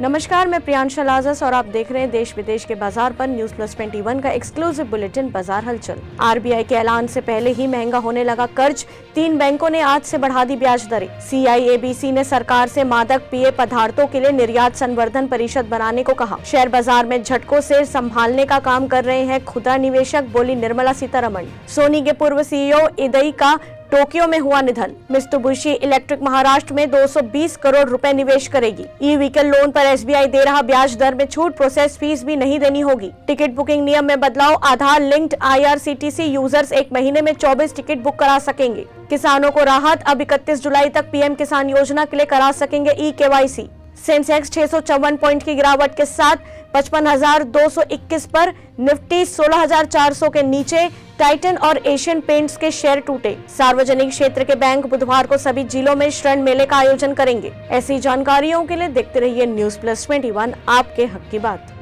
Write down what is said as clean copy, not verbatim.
नमस्कार, मैं प्रियांशा लाजस और आप देख रहे हैं देश विदेश के बाजार पर न्यूज प्लस 21 का एक्सक्लूसिव बुलेटिन बाजार हलचल। आरबीआई के ऐलान से पहले ही महंगा होने लगा कर्ज, 3 बैंकों ने आज से बढ़ा दी ब्याज दरें। CIABC ने सरकार से मादक पेय पदार्थों के लिए निर्यात संवर्धन परिषद बनाने को कहा। शेयर बाजार में झटकों से संभालने का काम कर रहे हैं खुदरा निवेशक, बोली निर्मला सीतारमण। सोनी के पूर्व CEO इदई का टोक्यो में हुआ निधन। मित्सुबिशी इलेक्ट्रिक महाराष्ट्र में 220 करोड़ रुपए निवेश करेगी। ई व्हीकल लोन पर SBI दे रहा ब्याज दर में छूट, प्रोसेस फीस भी नहीं देनी होगी। टिकट बुकिंग नियम में बदलाव, आधार लिंक्ड IRCTC यूजर्स 1 महीने में 24 टिकट बुक करा सकेंगे। किसानों को राहत, अब 31 जुलाई तक PM किसान योजना के लिए करा सकेंगे eKYC। सेंसेक्स 654 पॉइंट की गिरावट के साथ 55,221 पर, निफ्टी 16,400 के नीचे। टाइटन और एशियन पेंट्स के शेयर टूटे। सार्वजनिक क्षेत्र के बैंक बुधवार को सभी जिलों में ऋण मेले का आयोजन करेंगे। ऐसी जानकारियों के लिए देखते रहिए न्यूज प्लस 21, आपके हक की बात।